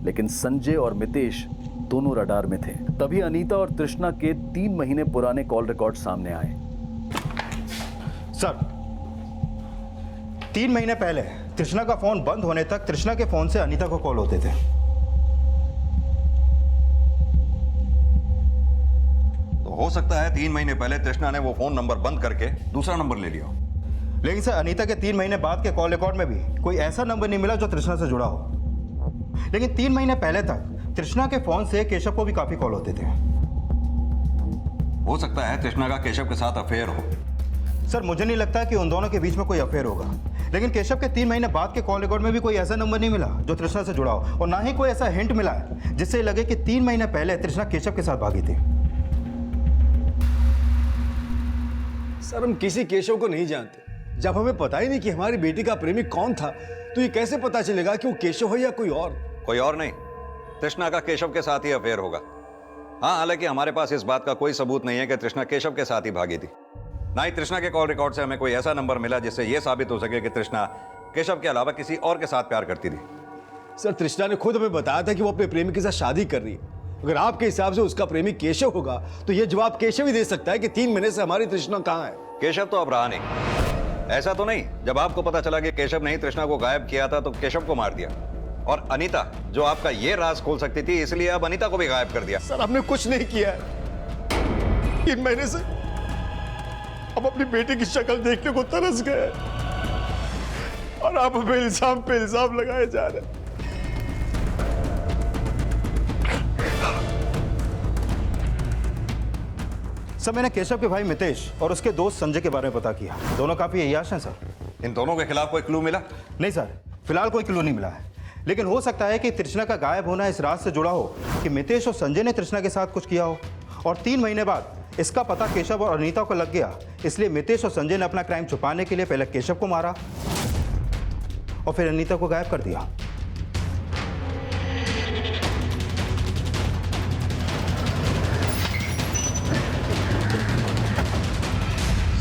लेकिन संजय और मितेश दोनों रडार में थे। तभी अनीता और तृष्णा के 3 महीने पुराने कॉल रिकॉर्ड सामने आए। सर, 3 महीने पहले तृष्णा का फोन बंद होने तक तृष्णा के फोन से अनीता को कॉल होते थे। तो हो सकता है 3 महीने पहले तृष्णा ने वो फोन नंबर बंद करके दूसरा नंबर ले लिया। लेकिन सर, अनीता के 3 महीने बाद के कॉल रिकॉर्ड में भी कोई ऐसा नंबर नहीं मिला जो तृष्णा से जुड़ा हो। लेकिन 3 महीने पहले तक तृष्णा के फोन से केशव को भी काफी कॉल होते थे। हो सकता है तृष्णा का केशव के साथ अफेयर हो। सर, मुझे नहीं लगता कि उन दोनों के बीच में कोई अफेयर होगा, लेकिन केशव के 3 महीने बाद के कॉल रिकॉर्ड में भी कोई ऐसा नंबर नहीं मिला जो तृष्णा से जुड़ा हो, और ना ही कोई ऐसा हिंट मिला है जिससे लगे कि 3 महीने पहले तृष्णा केशव के साथ भागी थी। सर, हम किसी केशव को नहीं जानते। जब हमें पता ही नहीं कि हमारी बेटी का प्रेमी कौन था, तो ये कैसे पता चलेगा कि वो केशव है या कोई और? कोई और नहीं, तृष्णा का केशव के साथ ही अफेयर होगा। हाँ, हालांकि हमारे पास इस बात का कोई सबूत नहीं है कि तृष्णा केशव के साथ ही भागी थी। ना ही तृष्णा के कॉल रिकॉर्ड से हमें कोई ऐसा नंबर मिला जिससे यह साबित हो सके कि तृष्णा केशव के अलावा किसी और के साथ प्यार करती थी। सर, तृष्णा ने खुद हमें बताया था कि वो अपने प्रेमी के साथ शादी कर रही है। अगर आपके हिसाब से उसका प्रेमी केशव होगा तो यह जवाब केशव ही दे सकता है कि 3 महीने से हमारी तृष्णा कहाँ है। केशव तो अब रहा नहीं। ऐसा तो नहीं जब आपको पता चला कि केशव ने ही तृष्णा को गायब किया था तो केशव को मार दिया, और अनीता जो आपका ये राज खोल सकती थी इसलिए अब अनीता को भी गायब कर दिया। सर, हमने कुछ नहीं किया है। 3 महीने से हम अपनी बेटी की शक्ल देखने को तरस गए, और आप हमें इल्जाम पे इल्जाम लगाए जा रहे हैं। सर, मैंने केशव के भाई मितेश और उसके दोस्त संजय के बारे में पता किया। दोनों काफी अय्याश हैं सर। इन दोनों के खिलाफ कोई क्लू मिला? नहीं सर, फिलहाल कोई क्लू नहीं मिला है, लेकिन हो सकता है कि तृष्णा का गायब होना इस राज से जुड़ा हो कि मितेश और संजय ने तृष्णा के साथ कुछ किया हो, और 3 महीने बाद इसका पता केशव और अनीता को लग गया। इसलिए मितेश और संजय ने अपना क्राइम छुपाने के लिए पहले केशव को मारा और फिर अनीता को गायब कर दिया।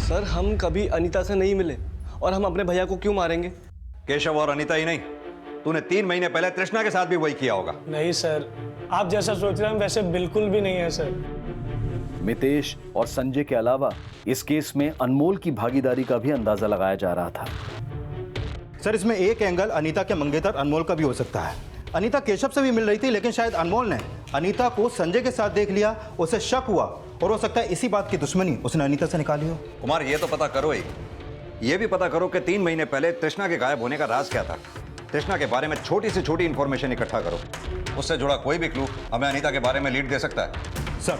सर, हम कभी अनीता से नहीं मिले, और हम अपने भैया को क्यों मारेंगे? केशव और अनीता ही नहीं, तूने 3 महीने पहले तृष्णा के साथ भी वही किया होगा। नहीं सर, आप जैसा सोच रहे हैं वैसे बिल्कुल भी नहीं है सर। मितेश और संजय के अलावा इस केस में अनमोल की भागीदारी का भी अंदाजा लगाया जा रहा था। सर, इसमें एक एंगल अनीता के मंगेतर अनमोल का भी हो सकता है। अनीता केशव से भी मिल रही थी, लेकिन शायद अनमोल ने अनीता को संजय के साथ देख लिया, उसे शक हुआ, और हो सकता है इसी बात की दुश्मनी उसने अनीता से निकाली हो। कुमार, ये तो पता करो ही, ये भी पता करो कि 3 महीने पहले तृष्णा के गायब होने का राज क्या था। तृष्णा के बारे में छोटी से छोटी इंफॉर्मेशन इकट्ठा करो, उससे जुड़ा कोई भी क्लू हमें अनीता के बारे में लीड दे सकता है। सर,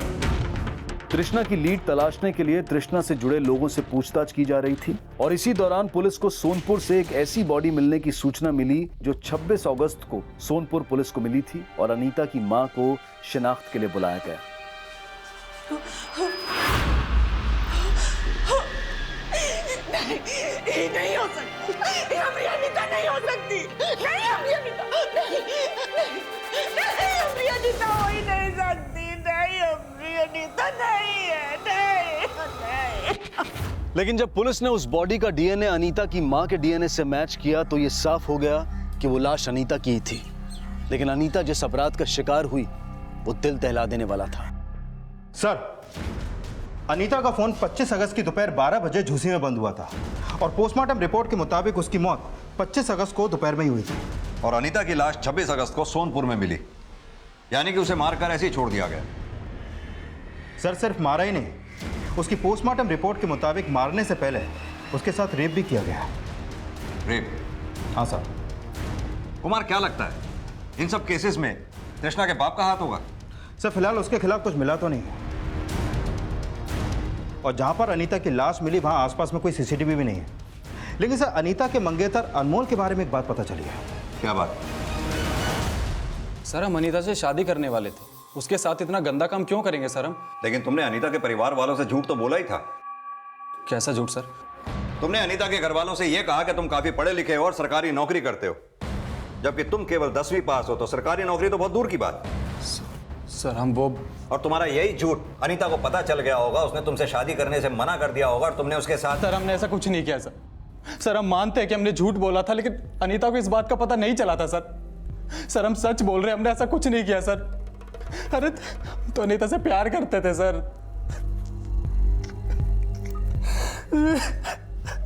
तृष्णा की लीड तलाशने के लिए तृष्णा से जुड़े लोगों से पूछताछ की जा रही थी, और इसी दौरान पुलिस को सोनपुर से एक ऐसी बॉडी मिलने की सूचना मिली जो 26 अगस्त को सोनपुर पुलिस को मिली थी, और अनीता की मां को शिनाख्त के लिए बुलाया गया। नहीं, नहीं हो सकती, हमारी अनीता नहीं हो सकती, नहीं हमारी अनीता, नहीं हमारी अनीता हो ही नहीं सकती, नहीं हमारी अनीता नहीं है, नहीं। लेकिन जब पुलिस ने उस बॉडी का डीएनए अनीता की मां के डीएनए से मैच किया तो यह साफ हो गया कि वो लाश अनीता की ही थी। लेकिन अनीता जिस अपराध का शिकार हुई वो दिल दहला देने वाला था। सर, अनीता का फोन 25 अगस्त की दोपहर 12 बजे झूसी में बंद हुआ था और पोस्टमार्टम रिपोर्ट के मुताबिक उसकी मौत 25 अगस्त को दोपहर में ही हुई थी। और अनीता की लाश 26 अगस्त को सोनपुर में मिली, यानी कि उसे मारकर ऐसे ही छोड़ दिया गया। सर, सिर्फ मारा ही नहीं, उसकी पोस्टमार्टम रिपोर्ट के मुताबिक मारने से पहले उसके साथ रेप भी किया गया। रेप? हाँ सर। कुमार, क्या लगता है इन सब केसेस में तृष्णा के बाप का हाथ होगा? सर, फिलहाल उसके खिलाफ कुछ मिला तो नहीं, और जहां पर अनीता की लाश मिली वहां आसपास में कोई सीसीटीवी भी नहीं है। लेकिन सर, अनीता के मंगेतर अनमोल के बारे में एक बात पता चली है। क्या बात? सर, हम अनीता से शादी करने वाले थे, उसके साथ इतना गंदा काम क्यों करेंगे सर हम? लेकिन तुमने अनीता के परिवार वालों से झूठ तो बोला ही था। कैसा झूठ सर? तुमने अनीता के घर वालों से यह कहा कि तुम काफी पढ़े लिखे हो और सरकारी नौकरी करते हो, जबकि तुम केवल 10वीं पास हो, तो सरकारी नौकरी तो बहुत दूर की बात। सर, हम वो... और तुम्हारा यही झूठ अनीता को पता चल गया होगा, उसने तुमसे शादी करने से मना कर दिया होगा और तुमने उसके साथ... सर, हमने ऐसा कुछ नहीं किया सर। सर, हम मानते हैं कि हमने झूठ बोला था, लेकिन अनीता को इस बात का पता नहीं चला था सर। सर, हम सच बोल रहे हैं, हमने ऐसा कुछ नहीं किया सर। अरे तो अनीता से प्यार करते थे सर।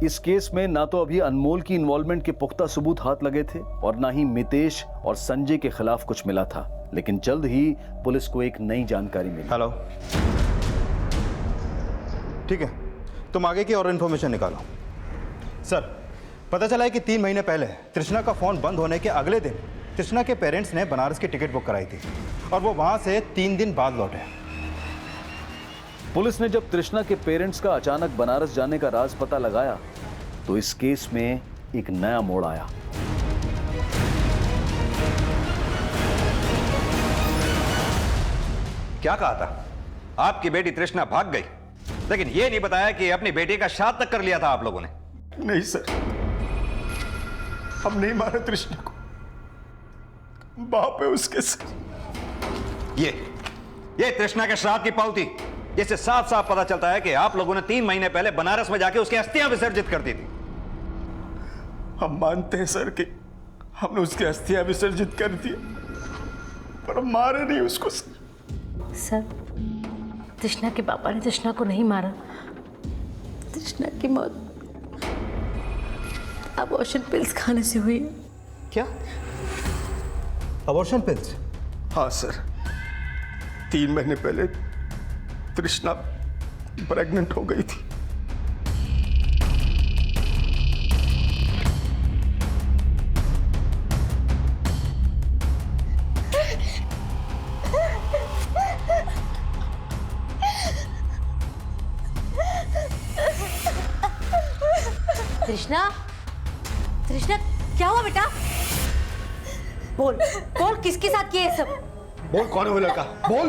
इस केस में ना तो अभी अनमोल की इन्वॉल्वमेंट के पुख्ता सबूत हाथ लगे थे और ना ही मितेश और संजय के खिलाफ कुछ मिला था। लेकिन जल्द ही पुलिस को एक नई जानकारी मिली। हेलो, ठीक है, तुम आगे की और इन्फॉर्मेशन निकालो। सर, पता चला है कि 3 महीने पहले तृष्णा का फोन बंद होने के अगले दिन तृष्णा के पेरेंट्स ने बनारस की टिकट बुक कराई थी और वो वहां से 3 दिन बाद लौटे। पुलिस ने जब तृष्णा के पेरेंट्स का अचानक बनारस जाने का राज पता लगाया तो इस केस में एक नया मोड़ आया। क्या कहा था? आपकी बेटी तृष्णा भाग गई, लेकिन यह नहीं बताया कि अपनी बेटी का श्राद्ध तक कर लिया था आप लोगों ने। नहीं सर, हम नहीं मारे तृष्णा को, बाप है उसके सर। ये तृष्णा के श्राद्ध की पावती, जिससे साफ साफ पता चलता है कि आप लोगों ने 3 महीने पहले बनारस में जाके उसकी अस्थियां विसर्जित कर दी थी। हम मानते हैं सर कि हमने उसकी अस्थियां विसर्जित कर दी, पर हम मारे नहीं उसको सर। तृष्णा के पापा ने तृष्णा को नहीं मारा। तृष्णा की मौत अबॉर्शन पिल्स खाने से हुई है। क्या? Abortion pills? हाँ सर, 3 महीने पहले तृष्णा प्रेग्नेंट हो गई थी। तृष्णा, तृष्णा, क्या हुआ बेटा? बोल, बोल, किसके साथ किया ये सब? बोल, कौन है वो लड़का? बोल।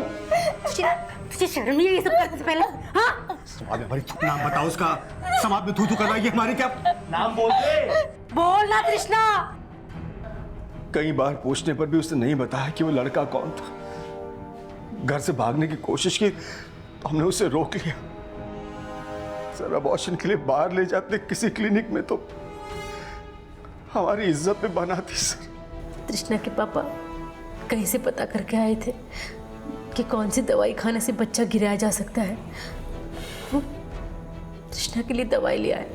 तुझे शर्म नहीं आई ये सब करने से पहले? हाँ? समाज में हमारी नाम बताओ उसका। समाज में थू करना ये हमारी क्या नाम बोलते? बोल ना तृष्णा। कई बार पूछने पर भी उसने नहीं बताया कि वो लड़का कौन था। घर से भागने की कोशिश की तो हमने उसे रोक लिया। सर, अबॉर्शन के लिए बाहर ले जाते किसी क्लिनिक में तो हमारी इज्जत में बना थी सर। तृष्णा के पापा कहीं से पता करके आए थे कि कौन सी दवाई खाने से बच्चा गिराया जा सकता है। तृष्णा के लिए दवाई ले आए।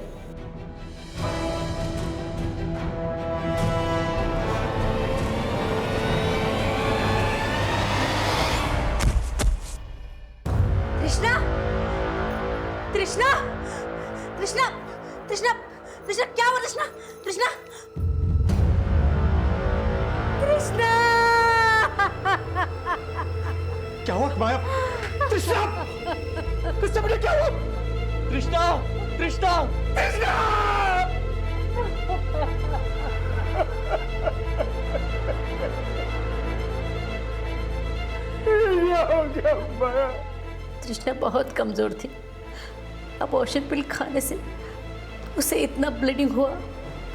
तृष्णा, तृष्णा, तृष्णा, तृष्णा, तृष्णा, क्या हुआ तृष्णा? तृष्णा, तृष्णा, क्या हुआ माया? तृष्णा, तृष्णा बेटा क्या हुआ? तृष्णा, तृष्णा, तृष्णा! तृष्णा बहुत कमजोर थी। अबॉर्शन पिल खाने से उसे इतना ब्लीडिंग हुआ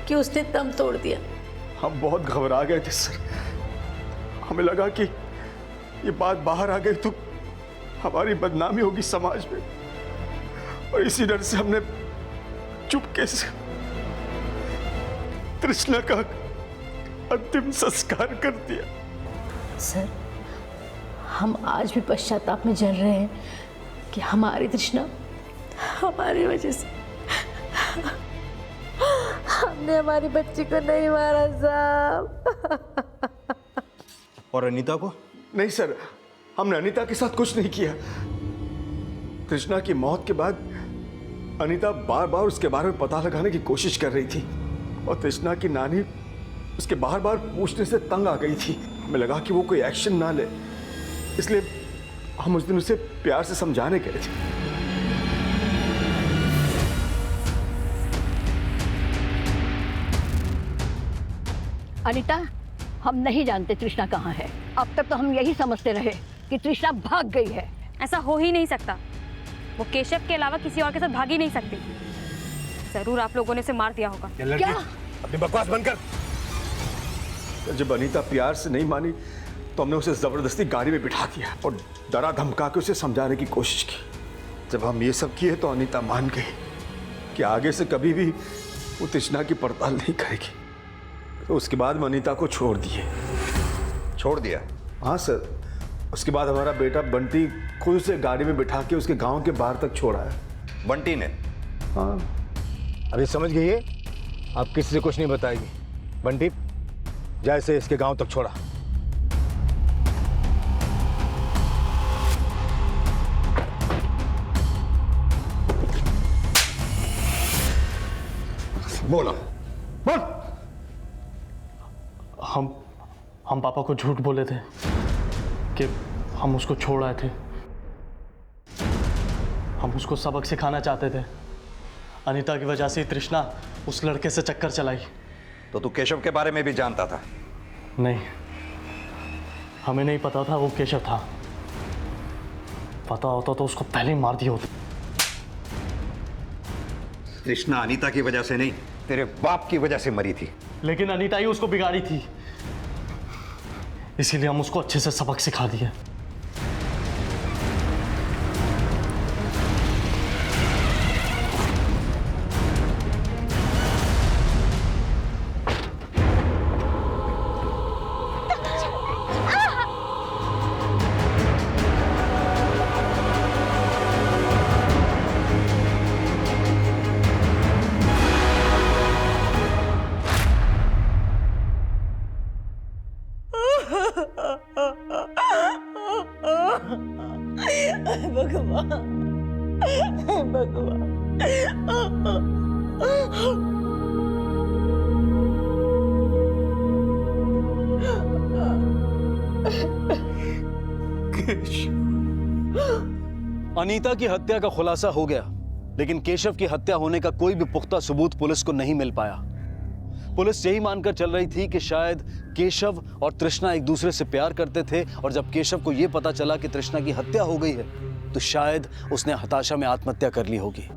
कि उसने दम तोड़ दिया। हम बहुत घबरा गए थे सर। हमें लगा कि ये बात बाहर आ गई तो हमारी बदनामी होगी समाज में, और इसी डर से हमने चुपके से तृष्णा का अंतिम संस्कार कर दिया। सर, हम आज भी पश्चाताप में जल रहे हैं कि हमारी तृष्णा हमारी वजह से हमने हमारी बच्ची को नहीं मारा साहब। और अनीता को? नहीं सर, हमने अनीता के साथ कुछ नहीं किया। तृष्णा की मौत के बाद अनीता बार बार उसके बारे में पता लगाने की कोशिश कर रही थी और तृष्णा की नानी उसके बार बार पूछने से तंग आ गई थी। हमें लगा कि वो कोई एक्शन ना ले, इसलिए हम उस दिन उसे प्यार से समझाने गए थे। अनीता, हम नहीं जानते तृष्णा कहाँ है। अब तक तो हम यही समझते रहे कि तृष्णा भाग गई है। ऐसा हो ही नहीं सकता। वो केशव के अलावा किसी और के साथ भाग ही नहीं सकती। जरूर आप लोगों ने उसे मार दिया होगा। क्या? अपनी बकवास बंद कर। जब अनीता प्यार से नहीं मानी तो हमने उसे जबरदस्ती गाड़ी में बिठा दिया और डरा धमका के उसे समझाने की कोशिश की। जब हम ये सब किए तो अनीता मान गई कि आगे से कभी भी वो तृष्णा की पड़ताल नहीं करेगी। तो उसके बाद हम अनीता को छोड़ दिए। छोड़ दिया? हाँ सर। उसके बाद हमारा बेटा बंटी खुद उसे गाड़ी में बिठा के उसके गांव के बाहर तक छोड़ा है। बंटी ने? हाँ। अभी समझ गई है, आप किसी से कुछ नहीं बताएगी। बंटी, जैसे इसके गांव तक छोड़ा। बोलो, बोल। हम पापा को झूठ बोले थे कि हम उसको छोड़ आए थे। हम उसको सबक सिखाना चाहते थे। अनीता की वजह से तृष्णा उस लड़के से चक्कर चलाई। तो तू केशव के बारे में भी जानता था? नहीं, हमें नहीं पता था वो केशव था। पता होता तो उसको पहले ही मार दिया होता। तृष्णा अनीता की वजह से नहीं, तेरे बाप की वजह से मरी थी। लेकिन अनीता ही उसको बिगाड़ी थी, इसीलिए हम उसको अच्छे से सबक सिखा दिए। अनीता की हत्या का खुलासा हो गया, लेकिन केशव की हत्या होने का कोई भी पुख्ता सबूत पुलिस को नहीं मिल पाया। पुलिस यही मानकर चल रही थी कि शायद केशव और तृष्णा एक दूसरे से प्यार करते थे और जब केशव को यह पता चला कि तृष्णा की हत्या हो गई है तो शायद उसने हताशा में आत्महत्या कर ली होगी।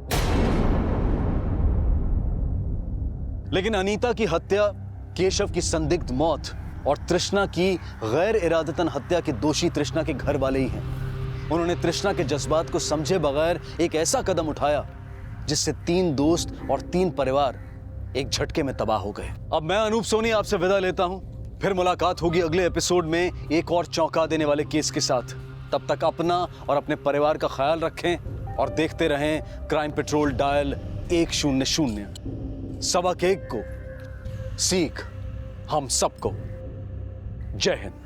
लेकिन अनीता की हत्या, केशव की संदिग्ध मौत और तृष्णा की गैर इरादतन हत्या के दोषी तृष्णा के घर वाले ही हैं। उन्होंने तृष्णा के जज्बात को समझे बगैर एक ऐसा कदम उठाया जिससे 3 दोस्त और 3 परिवार एक झटके में तबाह हो गए। अब मैं अनूप सोनी आपसे विदा लेता हूं। फिर मुलाकात होगी अगले एपिसोड में एक और चौंका देने वाले केस के साथ। तब तक अपना और अपने परिवार का ख्याल रखें और देखते रहें क्राइम पेट्रोल डायल 100। सबक एक को सीख हम सबको। जय हिंद।